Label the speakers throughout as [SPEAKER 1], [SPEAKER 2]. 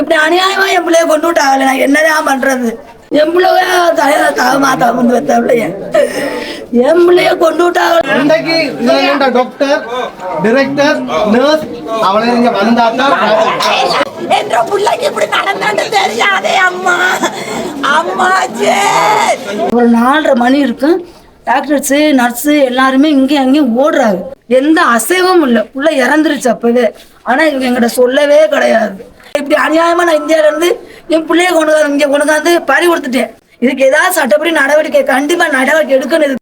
[SPEAKER 1] இப்படி அநியாயமா என் பிள்ளைய கொண்டு விட்டாங்கல்ல, நான் என்னதான் பண்றது? என் பிள்ளைய தலையில தாகமாத்தா கொண்டு வந்த பிள்ளைய என் பிள்ளைய கொண்டு விட்டாங்க.
[SPEAKER 2] இன்றைக்கு டாக்டர் டைரக்டர் நர்ஸ் அவளை நீங்க வந்தாத்தான்
[SPEAKER 1] என்ற பிள்ளைக்கு இப்படி நடந்தான்னு தெரியாதே. அம்மா அம்மாச்சே ஒரு 4:30 மணி இருக்கும். டாக்டர்ஸு நர்ஸு எல்லாருமே இங்கேயும் அங்கேயும் ஓடுறாங்க. எந்த அசைவமும் இல்லை. புள்ள இறந்துருச்சு அப்பவே. ஆனால் இவங்க எங்கிட்ட சொல்லவே கிடையாது. இப்படி அநியாயமா நான் இந்தியாவில இருந்து என் பிள்ளைய இங்கே கொண்டாந்து பறி கொடுத்துட்டேன். இதுக்கு ஏதாவது சட்டப்படி நடவடிக்கை கண்டிப்பா நடவடிக்கை எடுக்கணும்.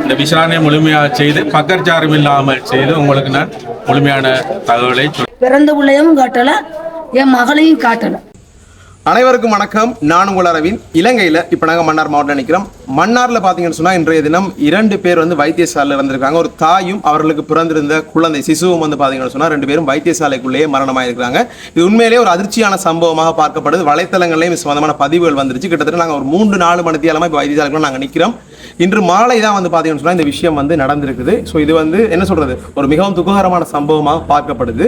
[SPEAKER 3] இந்த விசாரணையை முழுமையாக செய்து பக்கச்சாரம் இல்லாமல் செய்து உங்களுக்கு நான் முழுமையான தகவலை
[SPEAKER 1] பிறந்த பிள்ளையும் காட்டல, என் மகளையும் காட்டல.
[SPEAKER 2] அனைவருக்கும் வணக்கம். நான் உங்கள் அரவிந்த். இலங்கையில் இப்போ நாங்கள் மன்னார் மாவட்டம் நிற்கிறோம். மன்னாரில் பார்த்தீங்கன்னு சொன்னால் இன்றைய தினம் 2 பேர் வந்து வைத்தியசாலையில் இருந்திருக்காங்க. ஒரு தாயும் அவர்களுக்கு பிறந்திருந்த குழந்தை சிசுவும் வந்து பார்த்தீங்கன்னு சொன்னால் 2 பேரும் வைத்தியசாலைக்குள்ளேயே மரணமாக இருக்கிறாங்க. இது உண்மையிலேயே ஒரு அதிர்ச்சியான சம்பவமாக பார்க்கப்படுது. வலைத்தளங்களையும் சம்பந்தமான பதிவுகள் வந்துருச்சு. கிட்டத்தட்ட நாங்கள் ஒரு 3-4 மணி தேலமாக இப்போ வைத்தியசாலைக்குள்ள நாங்கள் நிற்கிறோம். இன்று மாலை தான் வந்து பார்த்தீங்கன்னு சொன்னால் இந்த விஷயம் வந்து நடந்திருக்குது. ஸோ இது வந்து என்ன சொல்கிறது, ஒரு மிகவும் துக்ககரமான சம்பவமாக பார்க்கப்படுது.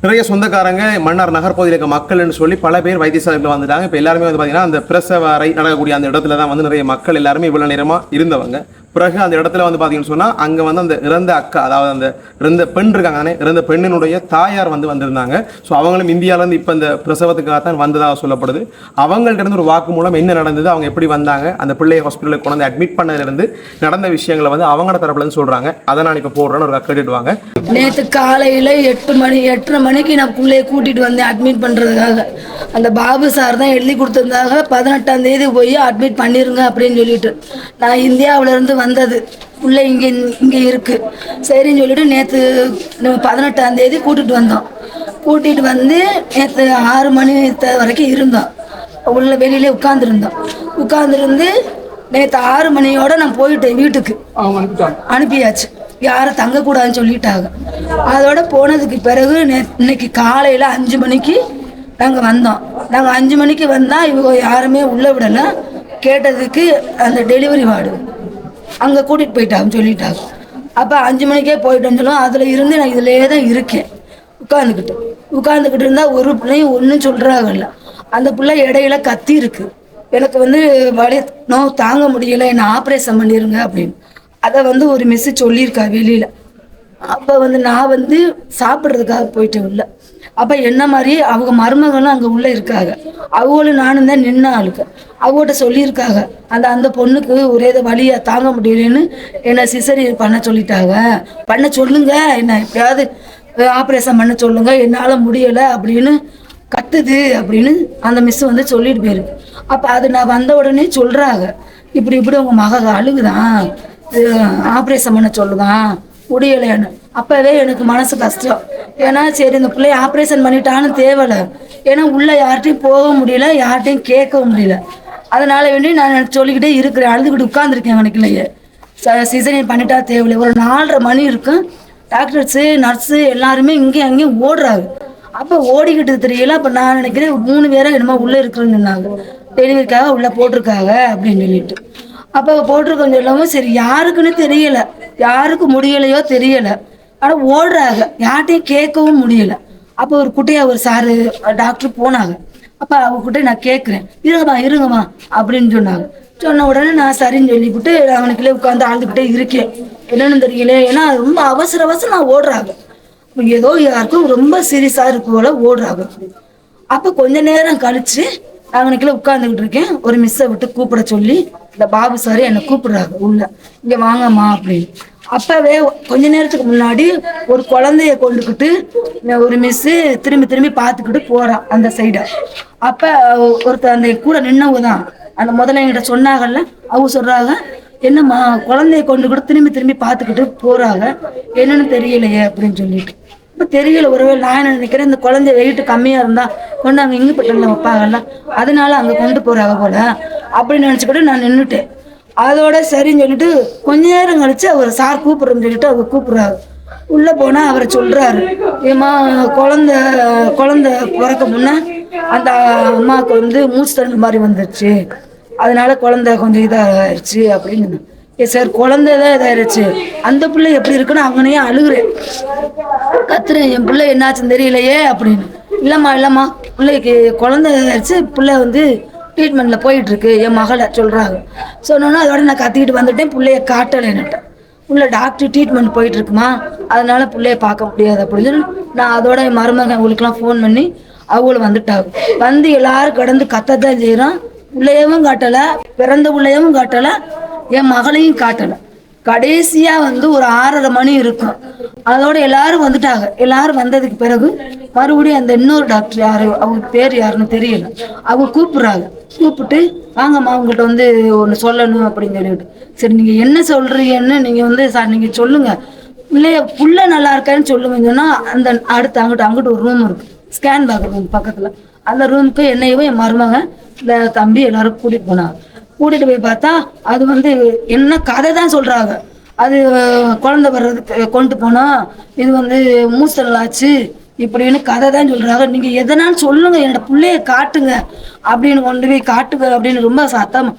[SPEAKER 2] நிறைய சொந்தக்காரங்க மன்னார் நகர்பகுதியில் இருக்க மக்கள்னு சொல்லி பல பேர் வைத்தியசாலையில் வந்துட்டாங்க. இப்போ எல்லாருமே வந்து பார்த்தீங்கன்னா அந்த பிரசவ அறை நடக்கக்கூடிய அந்த இடத்துல தான் வந்து நிறைய மக்கள் எல்லாருமே இவ்வளோ நேரமாக இருந்தவங்க. பிறகு அந்த இடத்துல வந்து பார்த்தீங்கன்னு சொன்னால் அங்கே வந்து அந்த இறந்த அக்கா, அதாவது அந்த இறந்த பெண் இருக்காங்க, இறந்த பெண்ணினுடைய தாயார் வந்திருந்தாங்க. ஸோ அவங்களும் இந்தியாவிலேருந்து இப்போ இந்த பிரசவத்துக்காக தான் வந்ததாக சொல்லப்படுது. அவங்கள்ட்ட இருந்து ஒரு வாக்கு மூலம் என்ன நடந்தது, அவங்க எப்படி வந்தாங்க, அந்த பிள்ளையை ஹாஸ்பிட்டலுக்கு கொண்டு வந்து அட்மிட் பண்ணதுலேருந்து நடந்த விஷயங்களை வந்து அவங்களோட தரப்புலேருந்து சொல்கிறாங்க. அதை நான் இப்போ போடுறேன்னு ஒரு கேட்டுடுவாங்க.
[SPEAKER 1] நேற்று காலையில் 8:30 மணிக்கு நான் பிள்ளைய கூட்டிகிட்டு வந்தேன் அட்மிட் பண்ணுறதுக்காக. அந்த பாபு சார் தான் எழுதி கொடுத்துருந்தாங்க, 18ஆம் தேதி போய் அட்மிட் பண்ணிருங்க அப்படின்னு சொல்லிட்டு. நான் இந்தியாவிலேருந்து வந்தது உள்ள இங்கே இருக்கு சரின்னு சொல்லிட்டு நேற்று 18ஆம் தேதி கூட்டிட்டு வந்தோம். கூட்டிட்டு வந்து நேற்று 6 மணி வரைக்கும் இருந்தோம். உள்ள வெளியிலே உட்கார்ந்துருந்து நேற்று 6 மணியோட நான் போயிட்டேன் வீட்டுக்கு. அனுப்பியாச்சு, யாரும் தங்கக்கூடாதுன்னு சொல்லிட்டாங்க. அதோட போனதுக்கு பிறகு இன்னைக்கு காலையில் 5 மணிக்கு நாங்கள் வந்தோம். நாங்கள் 5 மணிக்கு வந்தால் இவங்க யாருமே உள்ளே விடலை. கேட்டதுக்கு அந்த டெலிவரி வார்டு அங்கே கூட்டிகிட்டு போயிட்டாங்கன்னு சொல்லிட்டாங்க. அப்போ 5 மணிக்கே போயிட்டோன்னு சொல்லுவோம். அதில் இருந்து நான் இதிலே தான் இருக்கேன். உட்காந்துக்கிட்டு இருந்தால் ஒரு பிள்ளையும் ஒன்றும் சொல்கிறாங்கல்ல. அந்த பிள்ளை இடையில கத்தி இருக்கு, எனக்கு வந்து வலி நோவு தாங்க முடியலை, என்னை ஆப்ரேஷன் பண்ணிடுங்க அப்படின்னு. அதை வந்து ஒரு மிஸ்ஸு சொல்லியிருக்கா வெளியில். அப்போ வந்து நான் வந்து சாப்பிட்றதுக்காக போயிட்டேன் உள்ள. அப்போ என்ன மாதிரி அவங்க மருமகளும் அங்கே உள்ளே இருக்காங்க. அவங்களும் நானும் தான் நின்ன ஆளுக்கு. அவங்கள்ட்ட சொல்லியிருக்காங்க, அந்த பொண்ணுக்கு ஒரே வலியை தாங்க முடியலன்னு என்னை சிசரியன் பண்ண சொல்லிட்டாங்க. பண்ண சொல்லுங்க, என்ன எப்படியாவது ஆப்ரேஷன் பண்ண சொல்லுங்க, என்னால் முடியலை அப்படின்னு கத்துது அப்படின்னு அந்த மிஸ் வந்து சொல்லிட்டு போயிருக்கு. அப்போ அது நான் வந்த உடனே சொல்கிறாங்க, இப்படி உங்கள் மக அழுகுதான், ஆப்ரேஷன் பண்ண சொல்லுதான் முடியலைன்னு. அப்போவே எனக்கு மனசு கஷ்டம். ஏன்னா சரி இந்த பிள்ளைய ஆப்ரேஷன் பண்ணிட்டான்னு தேவையில்லை. ஏன்னா உள்ளே யார்கிட்டையும் போக முடியல, யார்கிட்டையும் கேட்கவும் முடியல. அதனால வேண்டி நான் சொல்லிக்கிட்டே இருக்கிறேன், அழுதுகிட்டு உட்காந்துருக்கேன். எனக்கு இல்லையே சிசரியன் பண்ணிட்டா தேவையில்லை. ஒரு 4:30 மணி இருக்கும். டாக்டர்ஸு நர்ஸு எல்லாருமே இங்கேயும் அங்கேயும் ஓடுறாங்க. அப்போ ஓடிக்கிட்டு தெரியல. அப்போ நான் நினைக்கிறேன் 3 பேரை என்னமோ உள்ளே இருக்கிறேன்னு சொன்னாங்க, டெலிவரிக்காக உள்ளே போட்டிருக்காங்க அப்படின்னு சொல்லிட்டு. அப்போ போட்டிருக்கோன்னு சொல்லாமல் சரி யாருக்குன்னு தெரியலை, யாருக்கு முடியலையோ தெரியலை, ஆனால் ஓடுறாங்க, யார்கிட்டையும் கேட்கவும் முடியலை. அப்போ ஒரு குட்டையாக ஒரு சாரு டாக்டர் போனாங்க. அப்போ அவங்ககிட்ட நான் கேட்குறேன், இருங்கம்மா அப்படின்னு சொன்னாங்க. சொன்ன உடனே நான் சரின்னு சொல்லிவிட்டு அவனுக்குள்ளே உட்காந்து ஆழ்ந்துக்கிட்டே இருக்கேன். என்னன்னு தெரியல, ஏன்னா ரொம்ப அவசரம் நான் ஓடுறாங்க. ஏதோ யாருக்கும் ரொம்ப சீரியஸாக இருக்கு போல ஓடுறாங்க. அப்போ கொஞ்ச நேரம் கழிச்சு அவனுக்குள்ளே உட்காந்துக்கிட்டு இருக்கேன். ஒரு மிஸ்ஸை விட்டு கூப்பிட சொல்லி இந்த பாபு சார் என்னை கூப்பிடுறாங்க உள்ள, இங்கே வாங்கம்மா அப்படின்னு. அப்பவே கொஞ்ச நேரத்துக்கு முன்னாடி ஒரு குழந்தைய கொண்டுக்கிட்டு ஒரு மிஸ்ஸு திரும்பி பார்த்துக்கிட்டு போறான் அந்த சைடை. அப்போ ஒருத்தர் அந்த கூட நின்னவங்க தான் அந்த முதல்ல என்கிட்ட சொன்னாங்கல்ல, அவங்க சொல்றாங்க, என்னம்மா குழந்தைய கொண்டுக்கிட்டு திரும்பி பார்த்துக்கிட்டு போறாங்க, என்னன்னு தெரியலையே அப்படின்னு சொல்லிட்டு. இப்போ தெரியல, ஒருவேளை நான் என்ன நினைக்கிறேன், இந்த குழந்தை வெயிட்டு கம்மியாக இருந்தால் கொண்டு அங்கே இங்கே பட்டில் வைப்பாங்கல்ல, அதனால அங்கே கொண்டு போகிறாங்க போல அப்படின்னு நினச்சிக்கிட்டு நான் நின்றுட்டேன். அதோட சரின்னு சொல்லிட்டு கொஞ்ச நேரம் கழிச்சு அவர் சார் கூப்பிட்றோன்னு சொல்லிட்டு அவர் கூப்பிட்றாரு. உள்ளே போனால் அவரை சொல்கிறாரு, ஏம்மா குழந்தை பிறக்க முன்னே அந்த அம்மாவுக்கு வந்து மூச்சு தண்ணி மாதிரி வந்துருச்சு, அதனால குழந்தை கொஞ்சம் இதாகிடுச்சு அப்படின்னு. சார் குழந்தை தான் இதாயிருச்சு, அந்த பிள்ளை எப்படி இருக்குன்னு அங்கனையே அழுகுறேன், கத்துறேன், என் பிள்ளை என்னாச்சுன்னு தெரியலையே அப்படின்னு. இல்லைம்மா பிள்ளைக்கு குழந்தை இதாயிருச்சு, பிள்ளை வந்து ட்ரீட்மெண்ட்டில் போயிட்டுருக்கு என் மகளை சொல்கிறாங்க. சொன்னோன்னா அதோட நான் கத்திக்கிட்டு வந்துட்டேன், பிள்ளைய காட்டலைன்னுட்டேன். பிள்ளை டாக்டர் ட்ரீட்மெண்ட் போயிட்டுருக்குமா, அதனால பிள்ளைய பார்க்க முடியாது அப்படின்னு சொல்லி நான் அதோட என் மருமகன் அவங்களுக்குலாம் ஃபோன் பண்ணி அவங்களும் வந்துட்டாங்க. வந்து எல்லாரும் கடந்து கத்தத்தான் செய்கிறோம். பிள்ளையவும் காட்டலை, பிறந்த பிள்ளையவும் காட்டலை, என் மகளையும் காட்டலை. கடைசியாக வந்து ஒரு 6:30 மணி இருக்கும், அதோட எல்லாரும் வந்துட்டாங்க. எல்லாரும் வந்ததுக்கு பிறகு மறுபடியும் அந்த இன்னொரு டாக்டர் யாரு, அவங்க பேர் யாருன்னு தெரியல, அவங்க கூப்பிட்றாங்க. கூப்பிட்டு வாங்கம்மா உங்கள்கிட்ட வந்து ஒன்று சொல்லணும் அப்படின்னு சொல்லிட்டு, சரி நீங்கள் என்ன சொல்கிறீங்கன்னு நீங்கள் வந்து சார் நீங்கள் சொல்லுங்கள், புள்ள நல்லா இருக்கான்னு சொல்லுங்கன்னு சொன்னால் அந்த அடுத்து அங்கிட்டு ஒரு ரூம் இருக்குது, ஸ்கேன் பார்க்குற ரூம் பக்கத்தில், அந்த ரூமுக்கு என்னையவும் என் மருமகன் இந்த தம்பி எல்லாரும் கூட்டிகிட்டு போனாங்க. கூட்டிகிட்டு போய் பார்த்தா அது வந்து என்ன கதை தான் சொல்கிறாங்க. அது குழந்தை வர்றதுக்கு கொண்டு போனோம், இது வந்து மூசல் ஆச்சு இப்படின்னு கதை தான் சொல்கிறாங்க. நீங்கள் எதனாலும் சொல்லுங்கள், என்னோட பிள்ளைய காட்டுங்க அப்படின்னு கொண்டு போய் காட்டுங்க அப்படின்னு ரொம்ப சத்தம்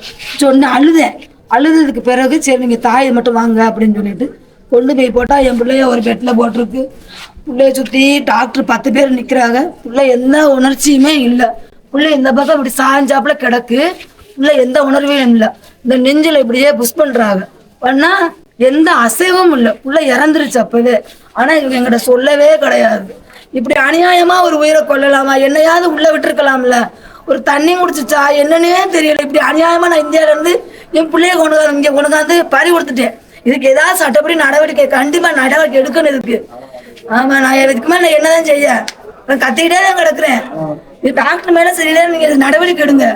[SPEAKER 1] சொன்ன அழுதேன். அழுததுக்கு பிறகு சரி நீங்கள் தாயை மட்டும் வாங்க அப்படின்னு சொல்லிட்டு கொண்டு போய் போட்டால் என் பிள்ளைய ஒரு பெட்டில் போட்டிருக்கு. பிள்ளைய சுற்றி டாக்டர் 10 பேர் நிற்கிறாங்க. பிள்ளை எந்த உணர்ச்சியுமே இல்லை. பிள்ளை இந்த பக்கம் இப்படி சாஞ்சாப்புல கிடக்கு, இல்லை எந்த உணர்வையும் இல்லை. இந்த நெஞ்சில் இப்படியே புஷ் பண்ணுறாங்க, பண்ணால் எந்த அசைவும் இல்லை. பிள்ளை இறந்துருச்சு அப்போவே. ஆனால் இவங்க எங்கிட்ட சொல்லவே கிடையாது. இப்படி அநியாயமாக ஒரு உயிரை கொல்லலாமா, என்னையாவது உள்ளே விட்டுருக்கலாம்ல, ஒரு தண்ணி குடிச்சிச்சா என்னன்னே தெரியல. இப்படி அநியாயமாக நான் இந்தியாவிலேருந்து என் பிள்ளைய இங்கே கொண்டாந்து பறி கொடுத்துட்டேன். இதுக்கு ஏதாவது சட்டப்படி நடவடிக்கை கண்டிப்பாக நடவடிக்கை எடுக்கணும் இதுக்கு. ஆமாம், நான் இதுக்கு மேலே நான் என்னதான் செய்ய, நான் கத்திக்கிட்டே தான் கிடக்குறேன். இது டாக்டர் மேலே சரியில்லை, நீங்கள் இது நடவடிக்கை எடுங்க.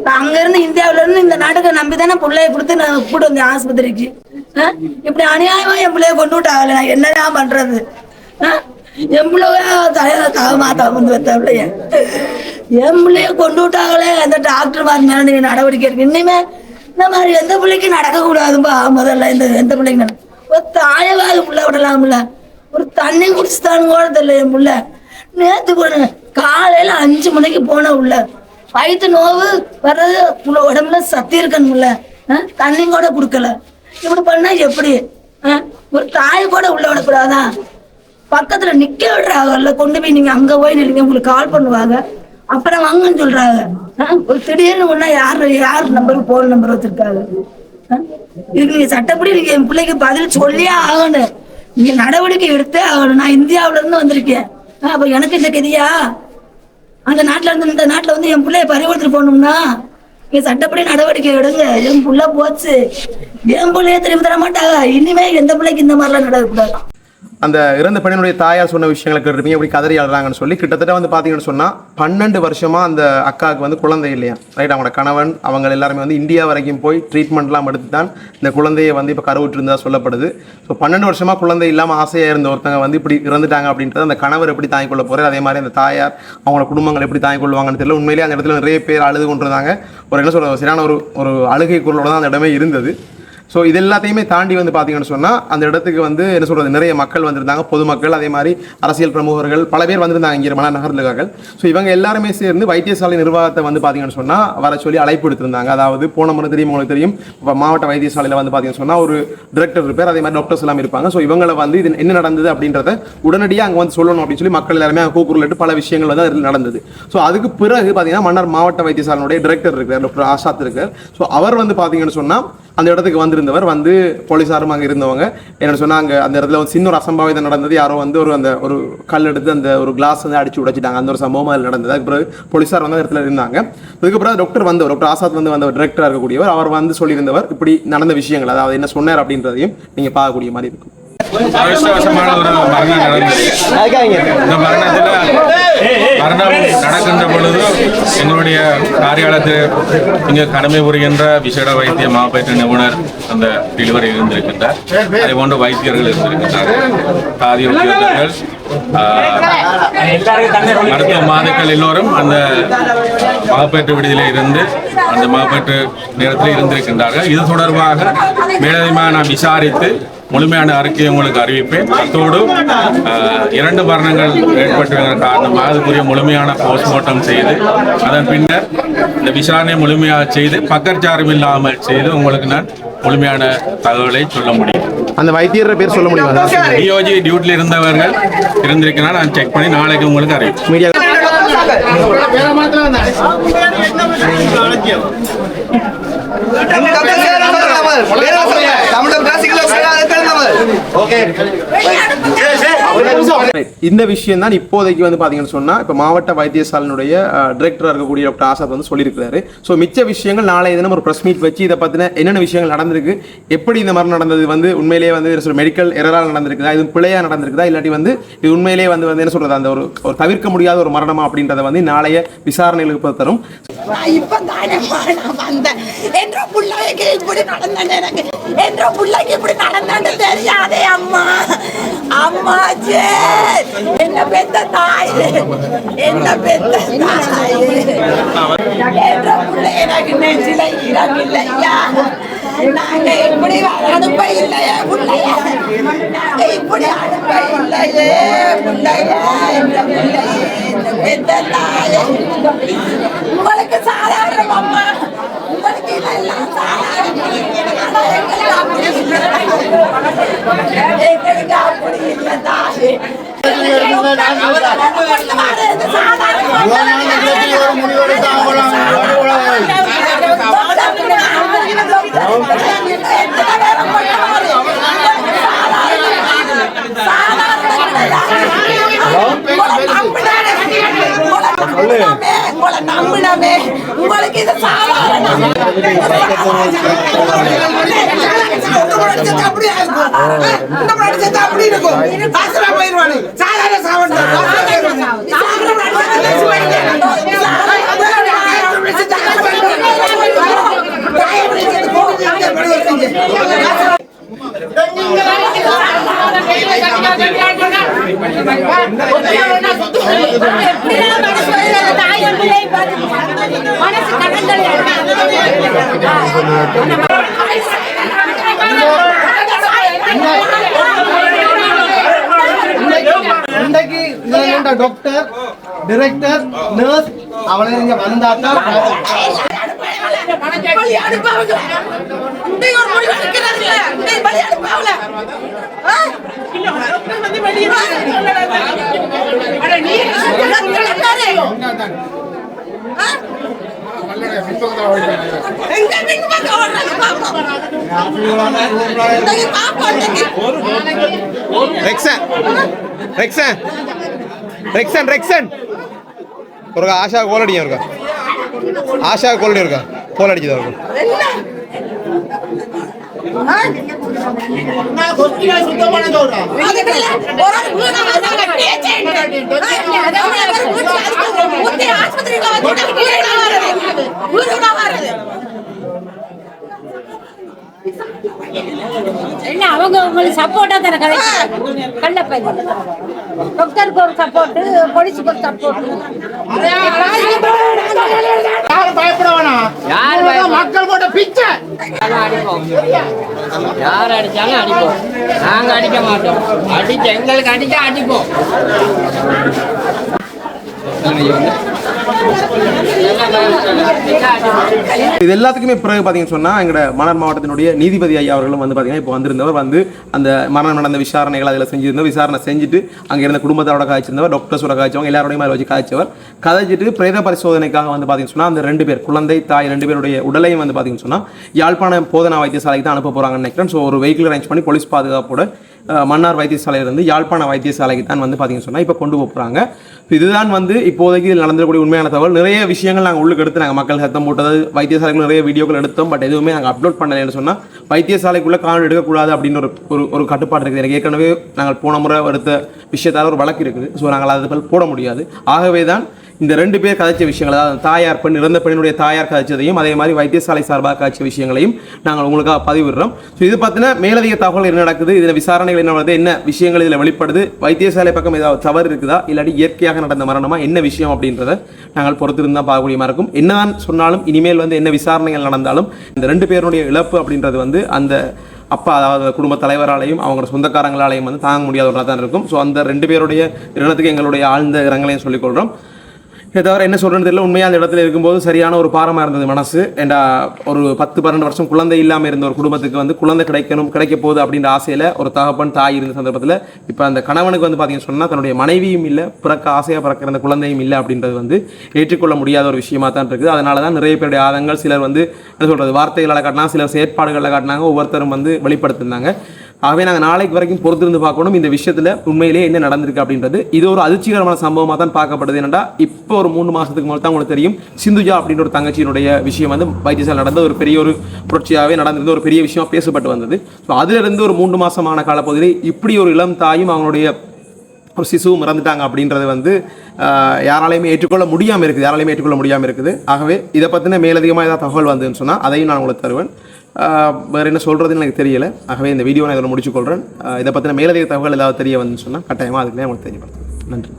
[SPEAKER 1] நான் அங்கேருந்து இந்தியாவிலேருந்து இந்த நாட்டுக்கு நம்பி தானே பிள்ளைய கொடுத்து நான் கூட்டு வந்தேன் ஆஸ்பத்திரிக்கு. இப்படி அநியாயமாக என் பிள்ளைய கொண்டு விட்டாங்கல்ல, நான் என்னதான் பண்ணுறது? என் பிள்ளைய வந்து வைத்த பிள்ளைய என் பிள்ளைய கொண்டு விட்டாங்களே, அந்த டாக்டர் பார்த்து மேலே நீங்கள் நடவடிக்கை எடுக்க. இனிமே இந்த மாதிரி எந்த பிள்ளைக்கு நடக்கக்கூடாதுப்பா. முதல்ல எந்த பிள்ளைங்க ஒரு தாயவாது பிள்ளை விடலாம்ல, ஒரு தண்ணி குடிச்சுதானு கூட தெரியல. என் பிள்ளை நேற்று போன காலையில் 5 மணிக்கு போன உள்ள வயிற்று நோவு வர்றது, உடம்புல சத்தி இருக்கணும்ல, தண்ணி கூட கொடுக்கல. இப்படி பண்ணா எப்படி? ஒரு தாயை கூட உள்ள விடக்கூடாதான்? பக்கத்துல நிக்க விடுறாங்கல்ல, கொண்டு போய் நீங்க அங்க போய் நில்லுங்க, உங்களுக்கு கால் பண்ணுவாங்க, அப்புறம் வாங்கன்னு சொல்றாங்க. ஒரு திடீர்னு ஒன்னா யார் நம்பருக்கு போன் நம்பர் வச்சிருக்காங்க? இதுக்கு நீங்க சட்டப்படி நீங்க என் பிள்ளைக்கு பதில் சொல்லியே ஆகணும், நீங்க நடவடிக்கை எடுத்தே ஆகணும். நான் இந்தியாவில இருந்து வந்திருக்கேன், அப்ப எனக்கு இந்த கதியா? அந்த நாட்டுல இருந்து இந்த நாட்டுல வந்து என் பிள்ளைய பறிகொடுத்துட்டு போகணும்னா நீங்க சட்டப்படி நடவடிக்கை எடுங்க. என் பிள்ளை போச்சு, என் பிள்ளைய திரும்பி தர மாட்டாங்க. இனிமே எந்த பிள்ளைக்கு இந்த மாதிரிலாம் நடக்கக்கூடாது.
[SPEAKER 2] அந்த இறந்த பெண்ணுடைய தாயார் சொன்ன விஷயங்களை கேட்டிருப்பீங்க, எப்படி கதறி அழுறாங்கன்னு சொல்லி. கிட்டத்தட்ட வந்து பார்த்தீங்கன்னு சொன்னால் 12 வருஷமாக அந்த அக்காவுக்கு வந்து குழந்தை இல்லையா, ரைட்? அவங்களோட கணவன் அவங்க எல்லாருமே வந்து இந்தியா வரைக்கும் போய் ட்ரீட்மெண்ட்லாம் எடுத்து தான் இந்த குழந்தையை வந்து இப்போ கருவுற்று இருந்தால் சொல்லப்படுது. ஸோ 12 வருஷமாக குழந்தை இல்லாமல் ஆசையாக இருந்த ஒருத்தங்க வந்து இப்படி இறந்துட்டாங்க அப்படின்றது அந்த கணவர் எப்படி தாங்கிக் கொள்ள போகிறார், அதே மாதிரி அந்த தாயார் அவங்களோட குடும்பங்கள் எப்படி தாங்கிக் கொள்வாங்கன்னு தெரியல. உண்மையிலேயே அந்த இடத்துல நிறைய பேர் அழுது கொண்டிருந்தாங்க. ஒரு என்ன சொல்கிறது, சரியான ஒரு அழுகை குரலோட தான் அந்த இடமே இருந்தது. ஸோ இது எல்லாத்தையுமே தாண்டி வந்து பார்த்தீங்கன்னு சொன்னால் அந்த இடத்துக்கு வந்து என்ன சொல்கிறது, நிறைய மக்கள் வந்திருந்தாங்க, பொதுமக்கள், அதே மாதிரி அரசியல் பிரமுகர்கள் பல பேர் வந்திருந்தாங்க இங்கே மணல் நகர்ந்துக்கார்கள். ஸோ இவங்க எல்லாருமே சேர்ந்து வைத்தியசாலை நிர்வாகத்தை வந்து பார்த்தீங்கன்னு சொன்னால் வர சொல்லி அழைப்பு எடுத்திருந்தாங்க. அதாவது போன முறை தெரியும் உங்களுக்கு தெரியும், இப்போ மாவட்ட வைத்தியசாலையில் வந்து பார்த்தீங்கன்னு சொன்னால் ஒரு டிரெக்டர் இருப்பார், அதே மாதிரி டாக்டர்ஸ் எல்லாம் இருப்பாங்க. ஸோ இவங்களை வந்து இது என்ன நடந்தது அப்படின்றத உடனடியாக அங்கே வந்து சொல்லணும் அப்படின்னு சொல்லி மக்கள் எல்லாருமே அங்கே கூக்குரலிட்டு பல விஷயங்கள் வந்து அதில் நடந்தது. ஸோ அதுக்கு பிறகு பார்த்தீங்கன்னா மன்னார் மாவட்ட வைத்தியசாலையுடைய டிரெக்டர் இருக்கார், டாக்டர் ஆசாத் இருக்கார். ஸோ அவர் வந்து பார்த்தீங்கன்னு சொன்னால் அந்த இடத்துக்கு வந்திருந்தவர் வந்து போலீஸாரும் அங்கே இருந்தவங்க என்ன சொன்னாங்க, அந்த இடத்துல வந்து சின்ன ஒரு அசம்பாவிதம் நடந்தது. யாரோ வந்து ஒரு கல் எடுத்து அந்த ஒரு கிளாஸ் வந்து அடிச்சு உடைச்சிட்டாங்க, அந்த ஒரு சம்பவம் அதில் நடந்தது. அதுக்கு பிறகு போலீஸார் வந்து இடத்துல இருந்தாங்க. அதுக்கப்புறம் டாக்டர் ஆசாத் வந்து வந்த டிரெக்டராக இருக்கக்கூடியவர், அவர் வந்து சொல்லியிருந்தவர் இப்படி நடந்த விஷயங்கள், அதாவது என்ன சொன்னார் அப்படின்றதையும் நீங்கள் பார்க்கக்கூடிய மாதிரி இருக்கும்.
[SPEAKER 3] அதிர்ஷ்டவசமான ஒரு மரணம் நடந்தது. இந்த மரணம் நடக்கின்ற பொழுது எங்களுடைய காரியாலயத்தில் இங்கே கடமை புரிகின்ற விசேட வைத்திய மாப்பேற்று நிபுணர் அந்த டெலிவரி இருந்திருக்கின்றார். அதே போன்ற வைத்தியர்கள் இருந்திருக்கின்றார்கள், தாதி உத்தியோகர்கள், மருத்துவ மாதுக்கள் எல்லோரும் அந்த மாப்பேற்று விடுதியில் இருந்து அந்த மாப்பேற்று நேரத்தில் இருந்திருக்கின்றார்கள். இது தொடர்பாக மேலதிகமாக நான் விசாரித்து முழுமையான அறிக்கையை உங்களுக்கு அறிவிப்பேன். அத்தோடு 2 மரணங்கள் ஏற்பட்டதன் காரணமாக அதுக்குரிய முழுமையான போஸ்ட்மார்ட்டம் செய்து அதன் பின்னர் இந்த விசாரணை முழுமையாக செய்து பக்கச்சார்பு இல்லாமல் செய்து உங்களுக்கு நான் முழுமையான தகவலை சொல்ல முடியும்.
[SPEAKER 2] அந்த வைத்தியர் பேர் சொல்ல முடியுமா?
[SPEAKER 3] டிஓஜி டியூட்டியில் இருந்தவர்கள் இருந்திருக்கனா நான் செக் பண்ணி நாளைக்கு உங்களுக்கு அறிவிப்பேன்.
[SPEAKER 2] மீடியா இந்த விஷயம் தான் இப்போதைக்கு வந்து பாத்தீங்கன்னு சொன்னா இப்ப மாவட்ட வைத்தியசாலையினுடைய டைரக்டரா இருக்கக்கூடிய டாக்டர் ஆசாத் வந்து சொல்லியிருக்கிறாரு. ஸோ மிச்ச விஷயங்கள் நாளைய தினம் ஒரு பிரஸ் மீட் வச்சு இதை பத்தின என்னென்ன விஷயங்கள் நடந்திருக்கு, எப்படி இந்த மாதிரி நடந்தது வந்து உண்மையிலேயே வந்து மெடிக்கல் எரரால் நடந்திருக்குதா, இது பிழையா நடந்திருக்குதா, இல்லாட்டி வந்து இது உண்மையிலேயே வந்து என்ன சொல்றது அந்த ஒரு தவிர்க்க முடியாத ஒரு மரணமா அப்படின்றத வந்து நாளைய விசாரணைகளுக்கு தரும்.
[SPEAKER 4] தெரியாதே அம்மா அம்மா என்ன பெத்த தாய் என்ன பெத்த தாய் என்ற புள்ள எனக்கு நெஞ்சில இல்லையா நாங்க இப்படி அனுப்ப இல்லையா புள்ளைய நாங்க இப்படி அனுப்ப இல்லையே புள்ளைய என்ற புள்ளைய என்ன பெத்த தாய் உங்களுக்கு சாதாரணம் அம்மா உங்களுக்கு இதெல்லாம் சாதாரணம் எங்களுக்கு அப்படி இல்லை தாயே நம்பினமே உங்களுக்கு இது சாதாரண அப்படி இருக்கும்
[SPEAKER 5] டாக்டர் டைரக்டர் நர்ஸ் அவளை இங்க வந்தாதான்
[SPEAKER 2] ஒரு ஆஷா கோல் அடிக்க இருக்கா ஆஷா கோல் இருக்கா கோல் அடிச்சதா இருக்கும்
[SPEAKER 6] என்ன அவங்க உங்களுக்கு சப்போர்ட்டா தானே கள்ளப்பையன் டாக்டருக்கு ஒரு சப்போர்ட் போலீஸுக்கு ஒரு சப்போர்ட்
[SPEAKER 5] பயப்பட வேணாம் மக்கள் போட்ட பிச்சை
[SPEAKER 7] யார் அடிச்சாலும் அடிப்போம், நாங்க அடிக்க மாட்டோம். அடிச்ச எங்களுக்கு அடிச்சா அடிப்போம்.
[SPEAKER 2] இது எல்லாத்துக்குமே பிறகு பார்த்தீங்கன்னு சொன்னால் எங்களோட மன்னார் மாவட்டத்தினுடைய நீதிபதி ஐயா அவர்களும் வந்து பார்த்தீங்கன்னா இப்போ வந்திருந்தவர் வந்து அந்த மரணம் நடந்த விசாரணைகள் அதில் செஞ்சிருந்தவர் விசாரணை செஞ்சுட்டு அங்கே இருந்த குடும்பத்தோட காய்ச்சிருந்தவர் டாக்டர்ஸோட காய்ச்சவங்க எல்லாரோடையும் மாதிரி வச்சு காய்ச்சவர் கதைச்சிட்டு பிரேத பரிசோதனைக்காக வந்து பார்த்தீங்கன்னு சொன்னால் அந்த 2 பேர் குழந்தை தாய் 2 பேருடைய உடலையும் வந்து பார்த்தீங்கன்னு சொன்னால் யாழ்ப்பாணம் போதனா வைத்தியசாலைக்கு தான் அனுப்ப போகிறாங்கன்னு நினைக்கிறேன். ஸோ ஒரு வெஹிக்கிள் அரேஞ்ச் பண்ணி போலீஸ் பாதுகாப்போட மன்னார் வைத்தியசாலையிலிருந்து யாழ்ப்பாண வைத்தியசாலைக்கு தான் வந்து பார்த்தீங்கன்னு சொன்னால் இப்போ கொண்டு போகிறாங்க. இதுதான் வந்து இப்போதைக்கு இதில் நடந்தக்கூடிய உண்மையான தகவல். நிறைய விஷயங்கள் நாங்கள் உள்ளுக்கு எடுத்து நாங்கள் மக்கள் சத்தம் போட்டது வைத்தியசாலைக்குள்ள நிறைய வீடியோக்கள் எடுத்தோம். பட் எதுவுமே நாங்கள் அப்லோட் பண்ணலைன்னு சொன்னால் வைத்தியசாலைக்குள்ளே காணொலி எடுக்கக்கூடாது அப்படின்னு ஒரு கட்டுப்பாடு இருக்குது. எனக்கு ஏற்கனவே நாங்கள் போன முறை எடுத்த விஷயத்தால் ஒரு வழக்கு இருக்குது. ஸோ நாங்கள் அதை போட முடியாது. ஆகவே தான் இந்த 2 பேர் கதைச்ச விஷயங்கள், அதாவது தாயார் பெண் இறந்த பெண்ணுடைய தாயார் கதைச்சதையும் அதே மாதிரி வைத்தியசாலை சார்பாக கதைச்ச விஷயங்களையும் நாங்கள் உங்களுக்காக பதிவிடுறோம். ஸோ இது பார்த்தினா மேலதிக தகவல் என்ன நடக்குது, இதில் விசாரணைகள் என்ன வருது, என்ன விஷயங்கள் இதில் வெளிப்படுது, வைத்தியசாலை பக்கம் ஏதாவது தவறு இருக்குதா இல்லாட்டி இயற்கையாக நடந்த மரணமா என்ன விஷயம் அப்படின்றத நாங்கள் பொறுத்திருந்தால் பார்க்கக்கூடியமாக இருக்கும். என்னதான் சொன்னாலும் இனிமேல் வந்து என்ன விசாரணைகள் நடந்தாலும் இந்த 2 பேருடைய இழப்பு அப்படின்றது வந்து அந்த அப்பா அதாவது குடும்ப தலைவராலையும் அவங்க சொந்தக்காரங்களாலையும் வந்து தாங்க முடியாதவர்களாக தான் இருக்கும். ஸோ அந்த 2 பேருடைய இரணத்துக்கு எங்களுடைய ஆழ்ந்த இரங்கலையும் சொல்லிக்கொள்கிறோம். இதை தவிர என்ன சொல்கிறேன்னு தெரியல. உண்மையாக அந்த இடத்துல இருக்கும்போது சரியான ஒரு பாரமாக இருந்தது மனசு. ஏண்டா ஒரு 10-12 வருஷம் குழந்தை இல்லாமல் இருந்த ஒரு குடும்பத்துக்கு வந்து குழந்தை கிடைக்க போகுது அப்படின்ற ஆசையில் ஒரு தகப்பன் தாய் இருந்த சந்தர்ப்பத்தில் இப்போ அந்த கணவனுக்கு வந்து பார்த்தீங்கன்னு சொன்னால் தன்னுடைய மனைவியும் இல்லை, ஆசையாக பிறக்கிற அந்த குழந்தையும் இல்லை அப்படின்றது வந்து ஏற்றுக்கொள்ள முடியாத ஒரு விஷயமா தான் இருக்குது. அதனால தான் நிறைய பேருடைய ஆதங்கள் சிலர் வந்து என்ன சொல்கிறது வார்த்தைகளால் காட்டினாங்க, சிலர் செயற்பாடுகளில் காட்டினாங்க, ஒவ்வொருத்தரும் வந்து வெளிப்படுத்தினாங்க. ஆகவே நாங்கள் நாளைக்கு வரைக்கும் பொறுத்திருந்து பார்க்கணும் இந்த விஷயத்தில் உண்மையிலேயே என்ன நடந்திருக்கு அப்படின்றது. இது ஒரு அதிர்ச்சிகரமான சம்பவமாக தான் பார்க்கப்படுது. என்னென்னா இப்போ ஒரு 3 மாதத்துக்கு முதல் தான் உங்களுக்கு தெரியும் சிந்துஜா அப்படின்ற ஒரு தங்கச்சியினுடைய விஷயம் வந்து வைத்தியசாலை நடந்த ஒரு பெரிய ஒரு புரட்சியாகவே நடந்திருந்த ஒரு பெரிய விஷயமாக பேசப்பட்டு வந்தது. ஸோ அதிலிருந்து ஒரு 3 மாதமான காலப்பகுதியில் இப்படி ஒரு இளம் தாயும் அவங்களுடைய ஒரு சிசுவும் இறந்துட்டாங்க அப்படின்றது வந்து யாராலையுமே ஏற்றுக்கொள்ள முடியாமல் இருக்குது. ஆகவே இதை பற்றின மேலதிகமாக ஏதாவது தகவல் வந்ததுன்னு சொன்னால் அதையும் நான் உங்களுக்கு தருவேன். வேறு என்ன சொல்கிறதுன்னு எனக்கு தெரியலை. ஆகவே இந்த வீடியோ நான் இதில் முடிச்சுக்கொள்கிறேன். இதை பற்றின மேலதிக தகவல் ஏதாவது தெரிய வந்துன்னு சொன்னால் கட்டாயமாக அதுக்குள்ளே உங்களுக்கு தெரியப்படுத்தும். நன்றி.